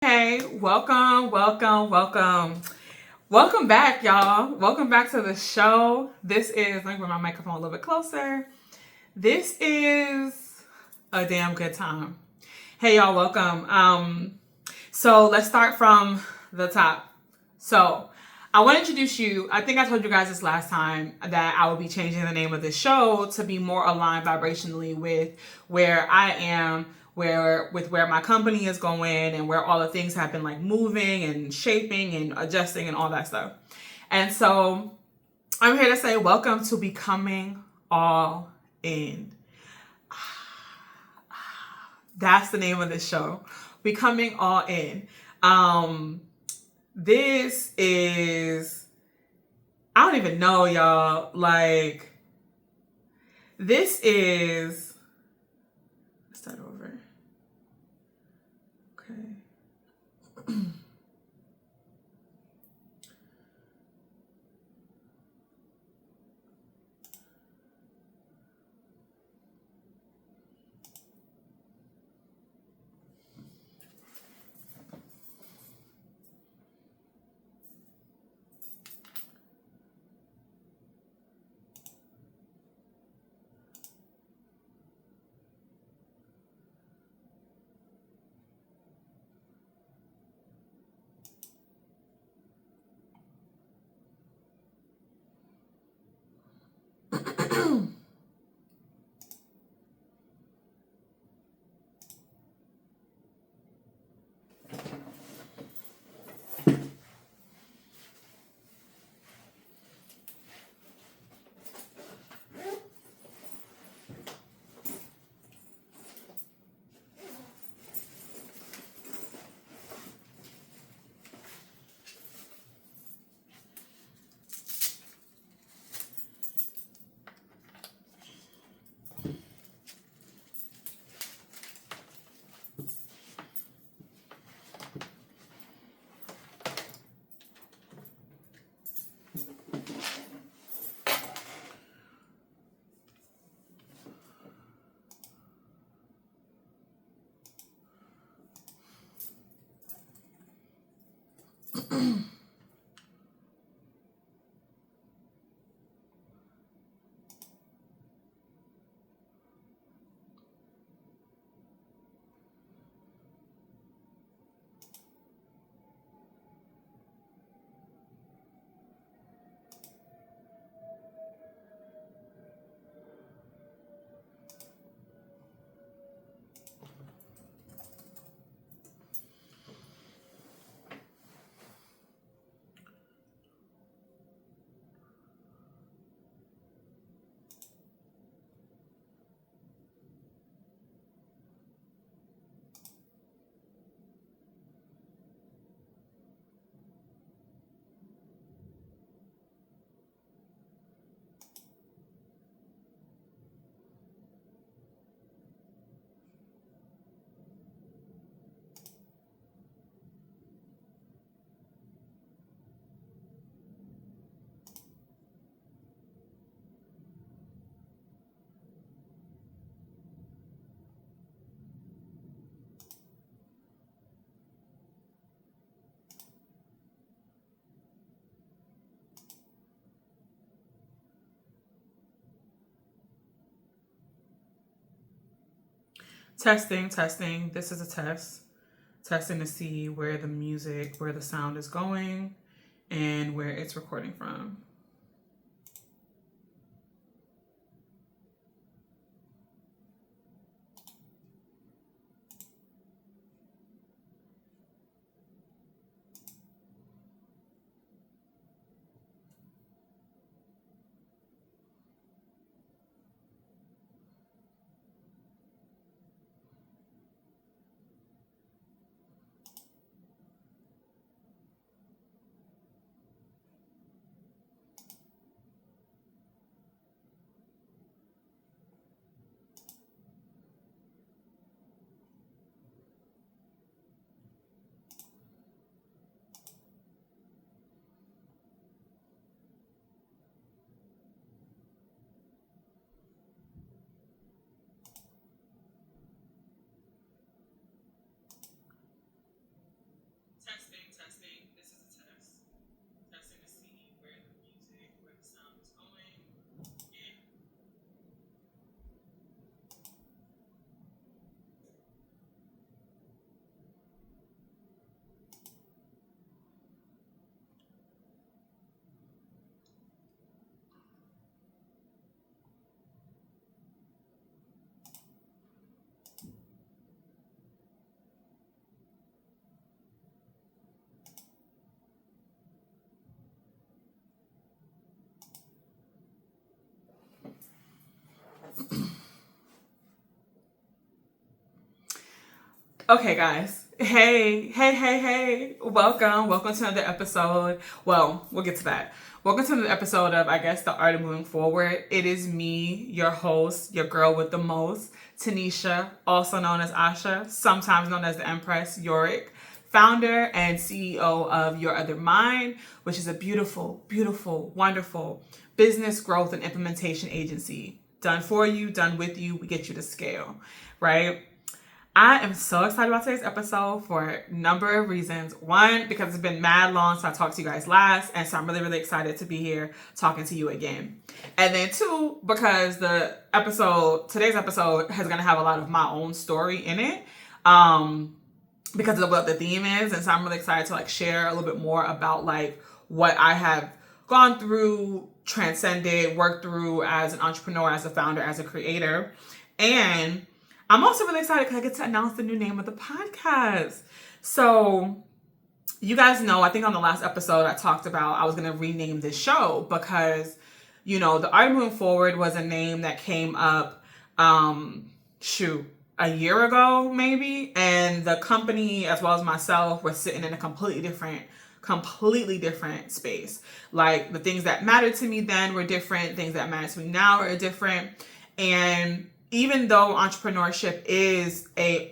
Hey, welcome back, y'all. Welcome back to the show. Let me bring my microphone a little bit closer. This is a damn good time. Hey, y'all, welcome. So let's start from the top. So I want to introduce you. I think I told you guys this last time that I will be changing the name of the show to be more aligned vibrationally with where I am, where my company is going, and where all the things have been like moving and shaping and adjusting and all that stuff. And so I'm here to say welcome to Becoming All In. That's the name of this show. Becoming All In. This is, I don't even know, y'all. Like, this is, let's start over. Okay. Testing, testing. This is a test. Testing to see where the sound is going, and where it's recording from. Okay, guys. Hey. Welcome to another episode. Well, we'll get to that. Welcome to another episode of, I guess, The Art of Moving Forward. It is me, your host, your girl with the most, Tanisha, also known as Asha, sometimes known as the Empress Yorick, founder and CEO of Your Other Mind, which is a beautiful, wonderful business growth and implementation agency. Done for you, done with you, we get you to scale, right? I am so excited about today's episode for a number of reasons. One, because it's been mad long since I talked to you guys last, and so I'm really excited to be here talking to you again. And then two, because today's episode is going to have a lot of my own story in it, because of what the theme is, and so I'm really excited to share a little bit more about what I have gone through, transcended, worked through as an entrepreneur, as a founder, as a creator, and I'm also really excited because I get to announce the new name of the podcast. So you guys know, I think on the last episode I talked about I was going to rename this show because, The Art of Moving Forward was a name that came up, a year ago maybe. And the company, as well as myself, were sitting in a completely different space. Like the things that mattered to me then were different. Things that matter to me now are different. And even though entrepreneurship is it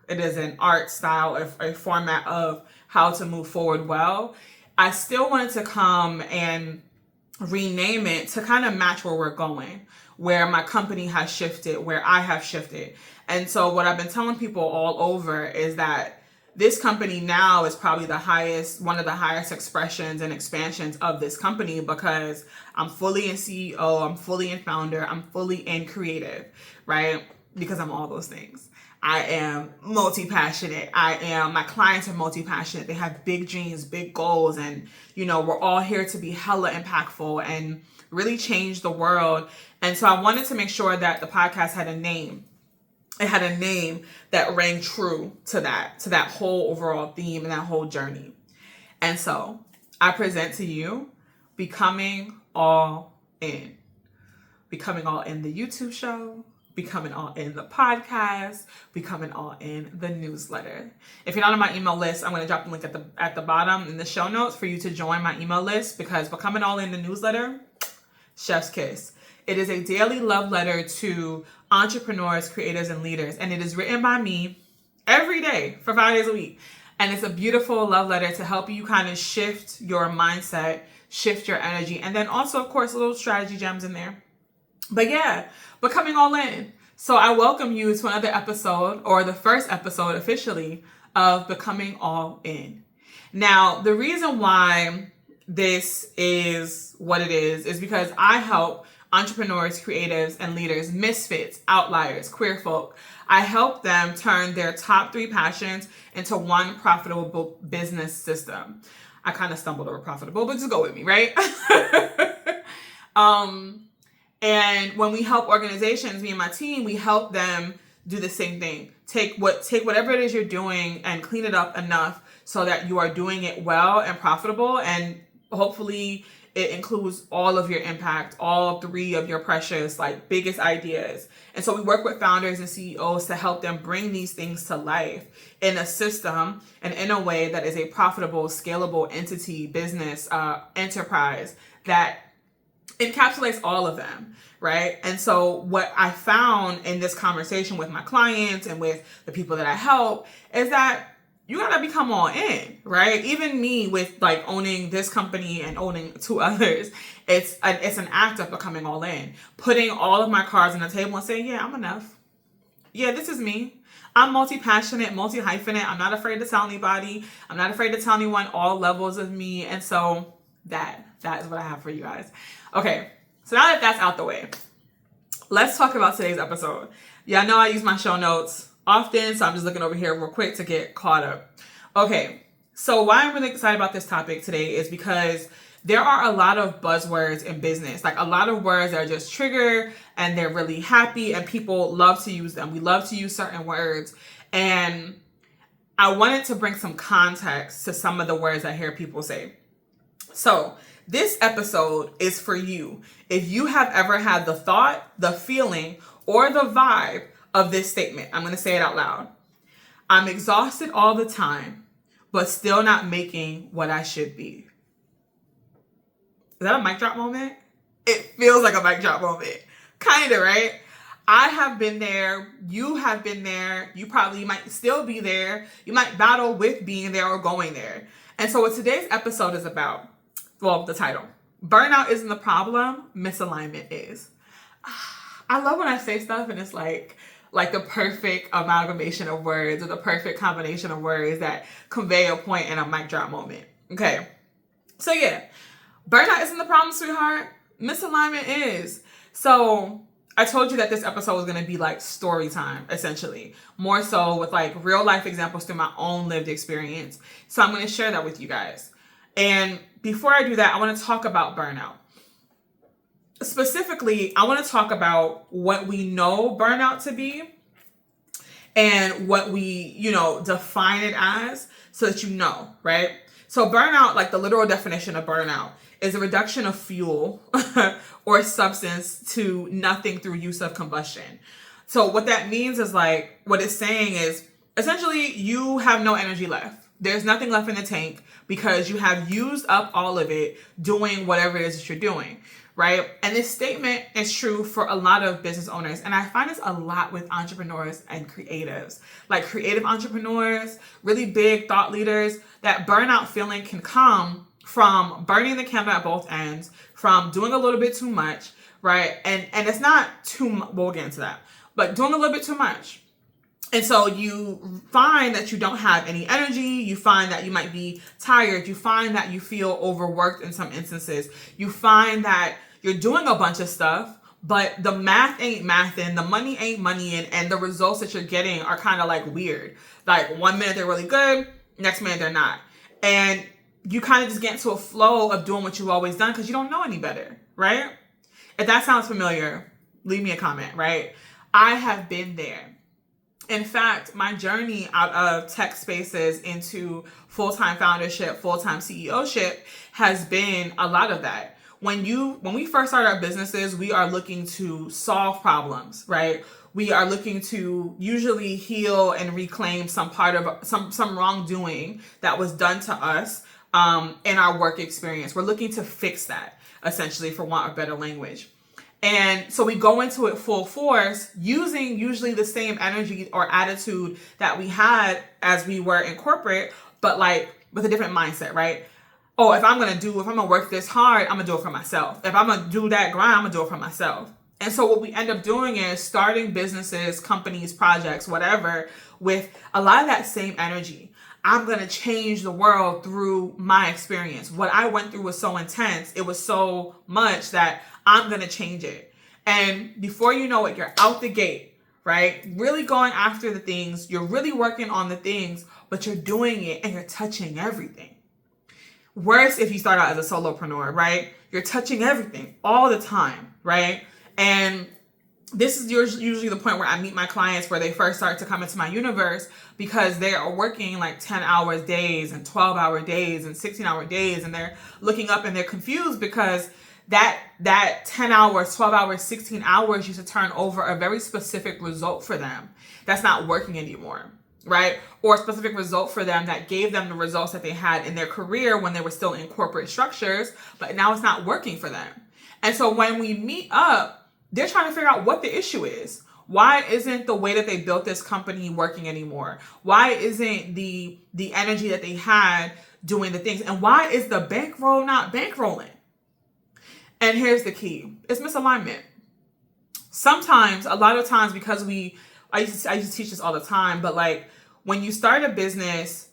is an art style, a format of how to move forward well, I still wanted to come and rename it to kind of match where we're going, where my company has shifted, where I have shifted. And so what I've been telling people all over is that this company now is probably one of the highest expressions and expansions of this company because I'm fully in CEO, I'm fully in founder, I'm fully in creative, right? Because I'm all those things. I am multi-passionate. My clients are multi-passionate. They have big dreams, big goals, and, we're all here to be hella impactful and really change the world. And so I wanted to make sure that the podcast had a name. It had a name that rang true to that whole overall theme and that whole journey. And so I present to you Becoming All In. Becoming All In the YouTube show, Becoming All In the podcast, Becoming All In the newsletter. If you're not on my email list, I'm going to drop the link at the bottom in the show notes for you to join my email list because Becoming All In the newsletter, chef's kiss. It is a daily love letter to entrepreneurs, creators, and leaders. And it is written by me every day for 5 days a week. And it's a beautiful love letter to help you kind of shift your mindset, shift your energy. And then also, of course, little strategy gems in there. But yeah, Becoming All In. So I welcome you to another episode, or the first episode officially, of Becoming All In. Now, the reason why this is what it is because I help entrepreneurs, creatives, and leaders, misfits, outliers, queer folk. I help them turn their top 3 passions into one profitable business system. I kind of stumbled over profitable, but just go with me, right? And when we help organizations, me and my team, we help them do the same thing. Take whatever it is you're doing and clean it up enough so that you are doing it well and profitable, and hopefully it includes all of your impact, all 3 of your precious, biggest ideas. And so we work with founders and CEOs to help them bring these things to life in a system and in a way that is a profitable, scalable entity, business, enterprise that encapsulates all of them, right? And so what I found in this conversation with my clients and with the people that I help is that you gotta become all in, right? Even me with owning this company and owning 2 others, it's an act of becoming all in, putting all of my cards on the table and saying, yeah, I'm enough. Yeah, this is me. I'm multi-passionate, multi-hyphenate. I'm not afraid to tell anybody. I'm not afraid to tell anyone all levels of me. And so that is what I have for you guys. Okay, so now that that's out the way, let's talk about today's episode. Y'all know I use my show notes often, so I'm just looking over here real quick to get caught up. Okay, so why I'm really excited about this topic today is because there are a lot of buzzwords in business, a lot of words that are just trigger and they're really happy and people love to use them. We love to use certain words, and I wanted to bring some context to some of the words I hear people say. So this episode is for you. If you have ever had the thought, the feeling, or the vibe of this statement, I'm going to say it out loud. I'm exhausted all the time, but still not making what I should be. Is that a mic drop moment? It feels like a mic drop moment. Kind of, right? I have been there. You have been there. You might still be there. You might battle with being there or going there. And so what today's episode is about, well, the title, Burnout isn't the problem, misalignment is. I love when I say stuff and it's like the perfect amalgamation of words or the perfect combination of words that convey a point in a mic drop moment. Okay. So yeah, burnout isn't the problem, sweetheart. Misalignment is. So I told you that this episode was going to be like story time, essentially. More so with like real life examples through my own lived experience. So I'm going to share that with you guys. And before I do that, I want to talk about burnout. Specifically, I want to talk about what we know burnout to be and what we, define it as so that you know, right? So burnout, like the literal definition of burnout, is a reduction of fuel or substance to nothing through use of combustion. So what that means is like, what it's saying is essentially you have no energy left. There's nothing left in the tank because you have used up all of it doing whatever it is that you're doing, right? And this statement is true for a lot of business owners. And I find this a lot with entrepreneurs and creatives, like creative entrepreneurs, really big thought leaders. That burnout feeling can come from burning the candle at both ends, from doing a little bit too much, right? And it's not too much, we'll get into that, but doing a little bit too much. And so you find that you don't have any energy. You find that you might be tired. You find that you feel overworked in some instances. You find that you're doing a bunch of stuff, but the math ain't mathing, the money ain't moneying, and the results that you're getting are kind of like weird. Like 1 minute they're really good, next minute they're not. And you kind of just get into a flow of doing what you've always done because you don't know any better, right? If that sounds familiar, leave me a comment, right? I have been there. In fact, my journey out of tech spaces into full-time foundership, full-time CEOship has been a lot of that. When we first start our businesses, we are looking to solve problems, right? We are looking to usually heal and reclaim some part of some wrongdoing that was done to us in our work experience. We're looking to fix that, essentially, for want of better language. And so we go into it full force using usually the same energy or attitude that we had as we were in corporate, but like with a different mindset, right? Oh, if I'm going to work this hard, I'm going to do it for myself. If I'm going to do that grind, I'm going to do it for myself. And so what we end up doing is starting businesses, companies, projects, whatever, with a lot of that same energy. I'm going to change the world through my experience. What I went through was so intense. It was so much that I'm going to change it. And before you know it, you're out the gate, right? Really going after the things. You're really working on the things, but you're doing it and you're touching everything. Worse if you start out as a solopreneur, right? You're touching everything all the time, right? And this is usually the point where I meet my clients where they first start to come into my universe because they are working like 10-hour days and 12-hour days and 16-hour days. And they're looking up and they're confused because that 10 hours, 12 hours, 16 hours used to turn over a very specific result for them. That's not working anymore, right? Or a specific result for them that gave them the results that they had in their career when they were still in corporate structures, but now it's not working for them. And so when we meet up, they're trying to figure out what the issue is. Why isn't the way that they built this company working anymore? Why isn't the energy that they had doing the things? And why is the bankroll not bankrolling? And here's the key. It's misalignment. Sometimes, a lot of times, because I used to teach this all the time, but like when you start a business,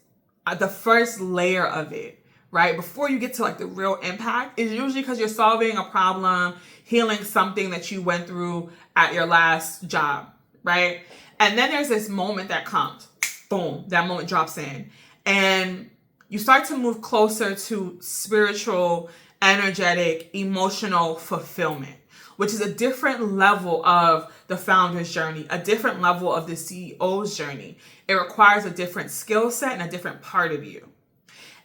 the first layer of it, right, before you get to like the real impact, is usually because you're solving a problem, healing something that you went through at your last job, right? And then there's this moment that comes, boom, that moment drops in, and you start to move closer to spiritual, energetic, emotional fulfillment, which is a different level of the founder's journey, a different level of the CEO's journey. It requires a different skill set and a different part of you.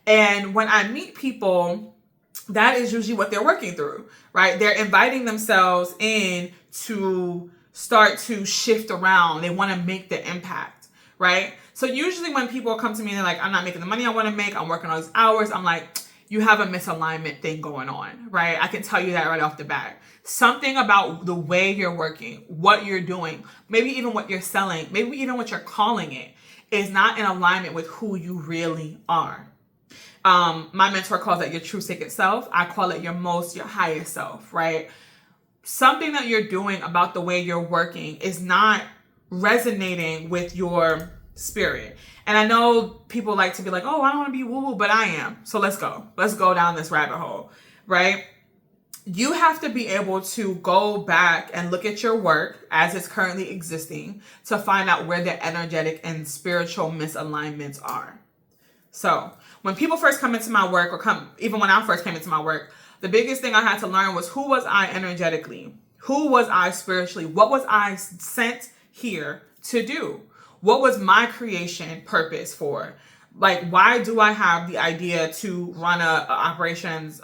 And when I meet people, that is usually what they're working through, right? They're inviting themselves in to start to shift around. They want to make the impact, right? So usually when people come to me and they're like, I'm not making the money I want to make, I'm working all these hours, I'm like, you have a misalignment thing going on, right? I can tell you that right off the bat. Something about the way you're working, what you're doing, maybe even what you're selling, maybe even what you're calling it, is not in alignment with who you really are. My mentor calls that your true sacred self. I call it your highest self, right? Something that you're doing about the way you're working is not resonating with your spirit. And I know people like to be like, oh, I don't want to be woo-woo, but I am. So let's go down this rabbit hole, right? You have to be able to go back and look at your work as it's currently existing to find out where the energetic and spiritual misalignments are. So when people first come into my work, even when I first came into my work, the biggest thing I had to learn was, who was I energetically? Who was I spiritually? What was I sent here to do? What was my creation purpose for? Like, why do I have the idea to run a operations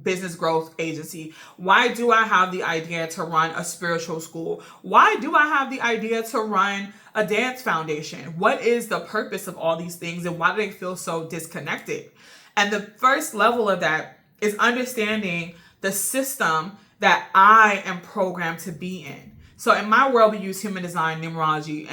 business growth agency? Why do I have the idea to run a spiritual school? Why do I have the idea to run a dance foundation? What is the purpose of all these things, and why do they feel so disconnected? And the first level of that is understanding the system that I am programmed to be in. So in my world, we use human design, numerology,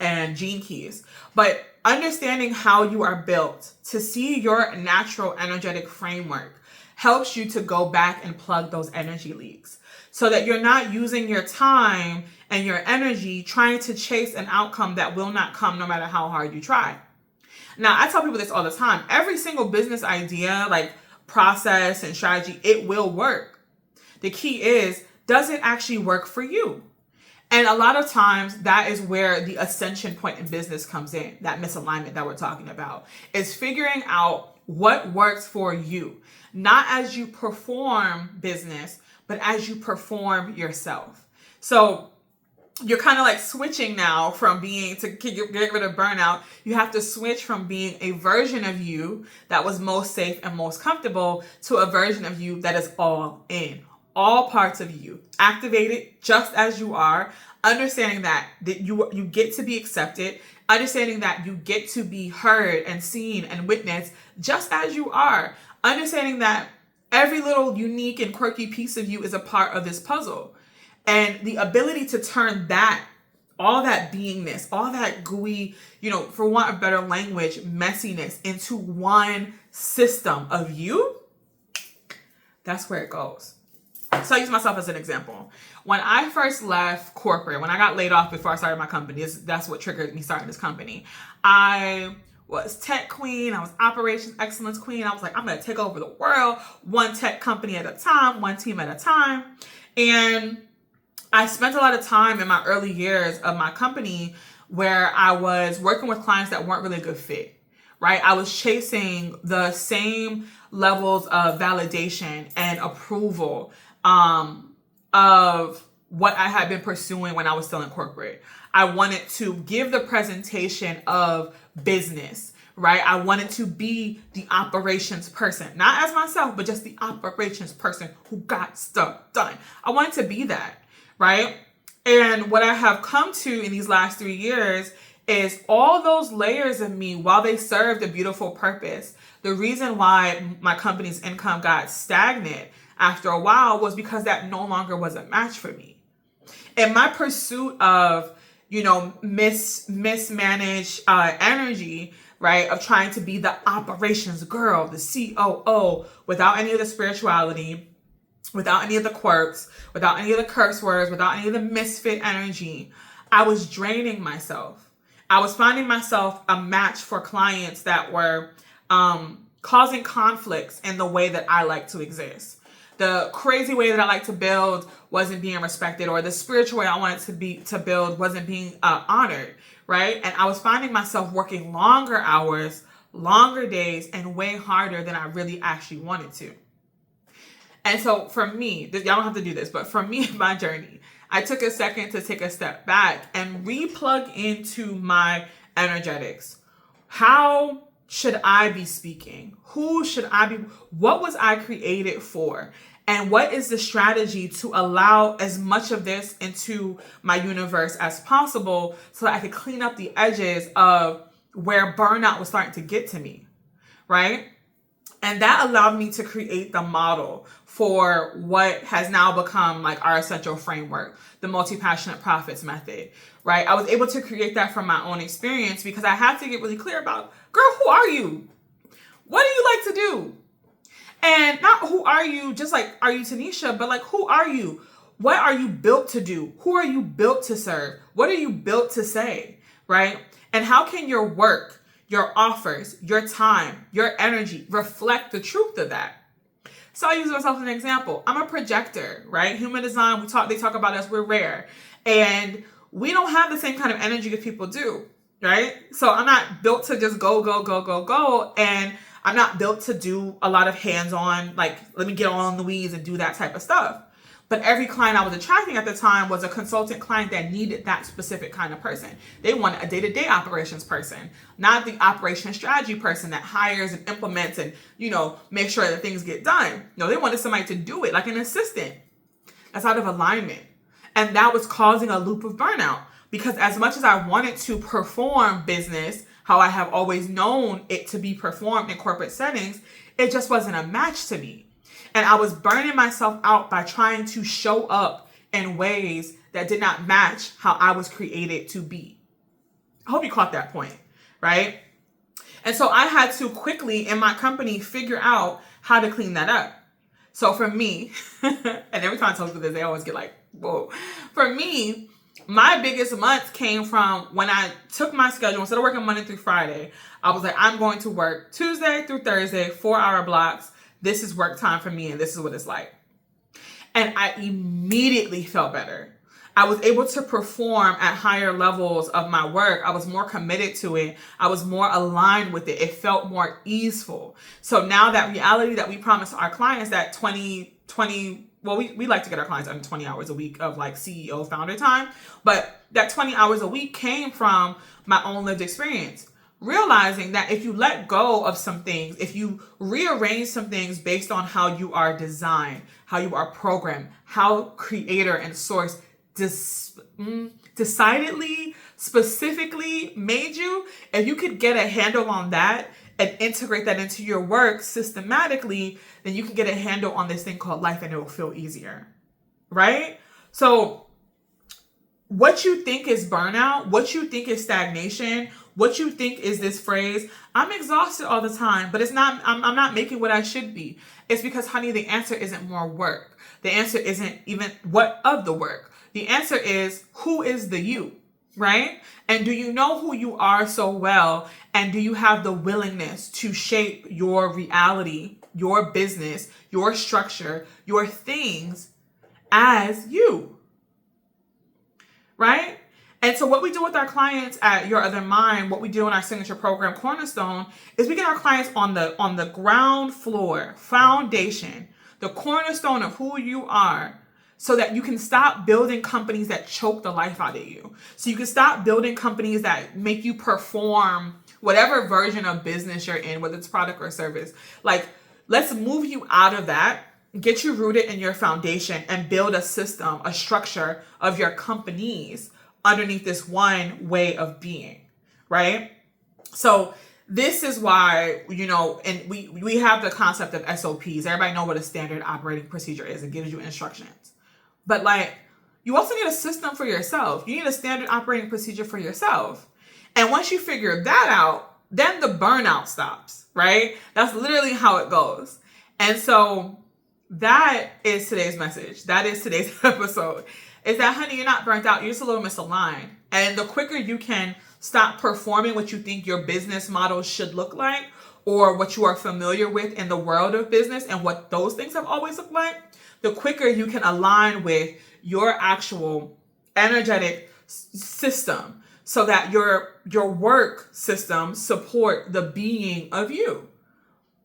and gene keys. But understanding how you are built to see your natural energetic framework helps you to go back and plug those energy leaks, so that you're not using your time and your energy trying to chase an outcome that will not come no matter how hard you try. Now, I tell people this all the time. Every single business idea, like process and strategy, it will work. The key is, does it actually work for you? And a lot of times that is where the ascension point in business comes in, that misalignment that we're talking about, is figuring out what works for you, not as you perform business, but as you perform yourself. So you're kind of like switching now from to get rid of burnout. You have to switch from being a version of you that was most safe and most comfortable to a version of you that is all in. All parts of you activated just as you are, understanding that you get to be accepted, understanding that you get to be heard and seen and witnessed just as you are, understanding that every little unique and quirky piece of you is a part of this puzzle. And the ability to turn that, all that beingness, all that gooey, for want of better language, messiness into one system of you, that's where it goes. So I use myself as an example. When I first left corporate, when I got laid off before I started my company, that's what triggered me starting this company. I was tech queen. I was operations excellence queen. I was like, I'm going to take over the world, one tech company at a time, one team at a time. And I spent a lot of time in my early years of my company where I was working with clients that weren't really a good fit, right? I was chasing the same levels of validation and approval of what I had been pursuing when I was still in corporate. I wanted to give the presentation of business, right? I wanted to be the operations person, not as myself, but just the operations person who got stuff done. I wanted to be that, right? And what I have come to in these last 3 years is all those layers of me, while they served a beautiful purpose, the reason why my company's income got stagnant after a while was because that no longer was a match for me. In my pursuit of, mismanaged energy, right, of trying to be the operations girl, the COO, without any of the spirituality, without any of the quirks, without any of the curse words, without any of the misfit energy, I was draining myself. I was finding myself a match for clients that were causing conflicts in the way that I like to exist. The crazy way that I like to build wasn't being respected, or the spiritual way I wanted to build wasn't being honored, right? And I was finding myself working longer hours, longer days, and way harder than I really actually wanted to. And so for me, y'all don't have to do this, but for me in my journey, I took a second to take a step back and re-plug into my energetics. How should I be speaking? Who should I be? What was I created for? And what is the strategy to allow as much of this into my universe as possible so that I could clean up the edges of where burnout was starting to get to me, right? And that allowed me to create the model for what has now become like our essential framework, the multi-passionate profits method, right? I was able to create that from my own experience because I had to get really clear about, girl, who are you? What do you like to do? And not who are you, just like, are you Tanisha? But like, who are you? What are you built to do? Who are you built to serve? What are you built to say, right? And how can your work, your offers, your time, your energy reflect the truth of that? So I use myself as an example. I'm a projector, right? Human design, they talk about us, we're rare. And we don't have the same kind of energy that people do, right? So I'm not built to just go. And I'm not built to do a lot of hands-on, like, let me get on the weeds and do that type of stuff. But every client I was attracting at the time was a consultant client that needed that specific kind of person. They wanted a day-to-day operations person, not the operation strategy person that hires and implements and, make sure that things get done. No, they wanted somebody to do it, like an assistant. That's out of alignment. And that was causing a loop of burnout because as much as I wanted to perform business, how I have always known it to be performed in corporate settings, it just wasn't a match to me. And I was burning myself out by trying to show up in ways that did not match how I was created to be. I hope you caught that point, right? And so I had to quickly in my company figure out how to clean that up. So for me, and every time I tell people this, they always get like, whoa. For me, my biggest months came from when I took my schedule, instead of working Monday through Friday, I was like, I'm going to work Tuesday through Thursday, 4-hour blocks. This is work time for me and this is what it's like. And I immediately felt better. I was able to perform at higher levels of my work. I was more committed to it. I was more aligned with it. It felt more easeful. So now that reality that we promised our clients, that 20, we like to get our clients under 20 hours a week of like CEO founder time, but that 20 hours a week came from my own lived experience. Realizing that if you let go of some things, if you rearrange some things based on how you are designed, how you are programmed, how creator and source decidedly, specifically made you, if you could get a handle on that and integrate that into your work systematically, then you can get a handle on this thing called life and it will feel easier, right? So what you think is burnout, what you think is stagnation, what you think is this phrase, I'm exhausted all the time, but it's not, I'm not making what I should be. It's because, honey, the answer isn't more work. The answer isn't even what of the work. The answer is who is the you, right? And do you know who you are so well? And do you have the willingness to shape your reality, your business, your structure, your things as you, right? And so what we do with our clients at Your Other Mind, what we do in our signature program, Cornerstone, is we get our clients on the ground floor, foundation, the cornerstone of who you are, so that you can stop building companies that choke the life out of you. So you can stop building companies that make you perform whatever version of business you're in, whether it's product or service. Like, let's move you out of that, get you rooted in your foundation, and build a system, a structure of your companies underneath this one way of being, right? So this is why, and we have the concept of SOPs. Everybody know what a standard operating procedure is. It gives you instructions. But like, you also need a system for yourself. You need a standard operating procedure for yourself. And once you figure that out, then the burnout stops, right? That's literally how it goes. And so that is today's message. That is today's episode. Is that, honey, you're not burnt out. You're just a little misaligned. And the quicker you can stop performing what you think your business model should look like, or what you are familiar with in the world of business and what those things have always looked like, the quicker you can align with your actual energetic system so that your work system support the being of you.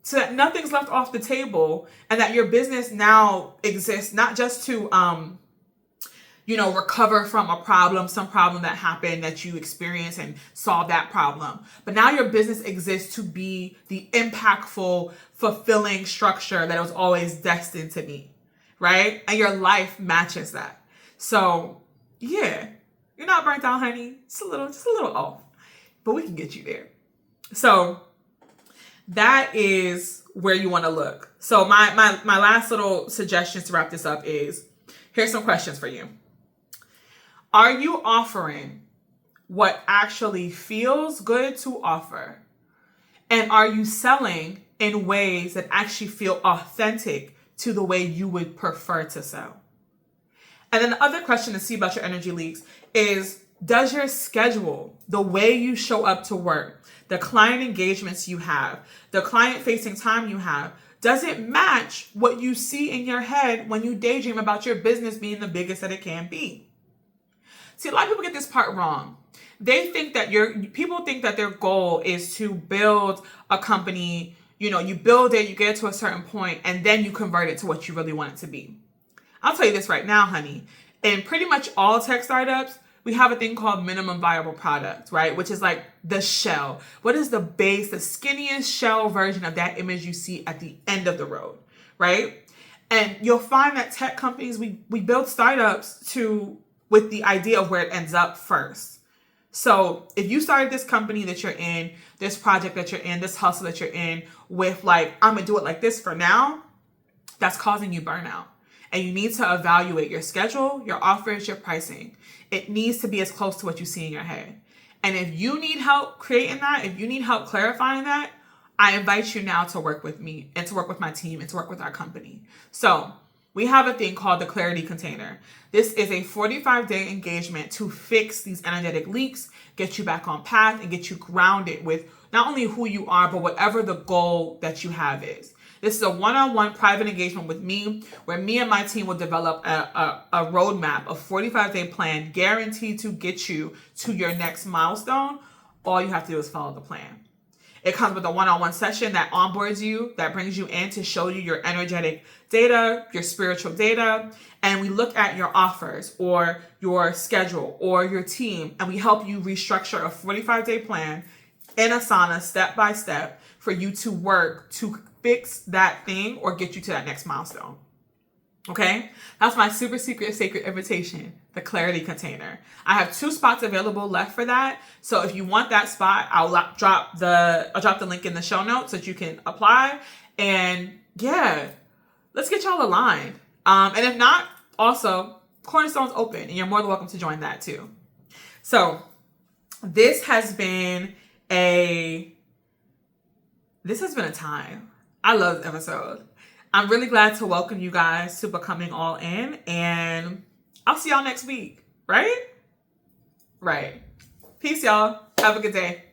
So that nothing's left off the table and that your business now exists not just to recover from some problem that happened that you experienced and solve that problem. But now your business exists to be the impactful, fulfilling structure that it was always destined to be. right? And your life matches that. So yeah, you're not burnt out, honey. Just a little off, but we can get you there. So that is where you want to look. So my last little suggestions to wrap this up is, here's some questions for you. Are you offering what actually feels good to offer? And are you selling in ways that actually feel authentic to the way you would prefer to sell? And then the other question to see about your energy leaks is, does your schedule, the way you show up to work, the client engagements you have, the client-facing time you have, does it match what you see in your head when you daydream about your business being the biggest that it can be? See, a lot of people get this part wrong. They think that people think that their goal is to build a company. You build it, you get it to a certain point, and then you convert it to what you really want it to be. I'll tell you this right now, honey. In pretty much all tech startups, we have a thing called minimum viable product, right? Which is like the shell. What is the base, the skinniest shell version of that image you see at the end of the road, right? And you'll find that tech companies, we build startups with the idea of where it ends up first. So if you started this company that you're in, this project that you're in, this hustle that you're in with like, I'm gonna do it like this for now, that's causing you burnout. And you need to evaluate your schedule, your offers, your pricing. It needs to be as close to what you see in your head. And if you need help creating that, if you need help clarifying that, I invite you now to work with me and to work with my team and to work with our company. So we have a thing called the Clarity Container. This is a 45-day engagement to fix these energetic leaks, get you back on path, and get you grounded with not only who you are, but whatever the goal that you have is. This is a one-on-one private engagement with me, where me and my team will develop a roadmap, a 45-day plan guaranteed to get you to your next milestone. All you have to do is follow the plan. It comes with a one-on-one session that onboards you, that brings you in to show you your energetic data, your spiritual data, and we look at your offers or your schedule or your team, and we help you restructure a 45-day plan in Asana, step by step, for you to work to fix that thing or get you to that next milestone. Okay? That's my super secret sacred invitation, the Clarity Container. I have 2 spots available left for that. So if you want that spot, I'll drop the link in the show notes so that you can apply. And yeah, let's get y'all aligned. And if not, also, Cornerstone's open and you're more than welcome to join that too. So this has been a time. I love this episode. I'm really glad to welcome you guys to Becoming All In, and I'll see y'all next week, right? Right. Peace, y'all. Have a good day.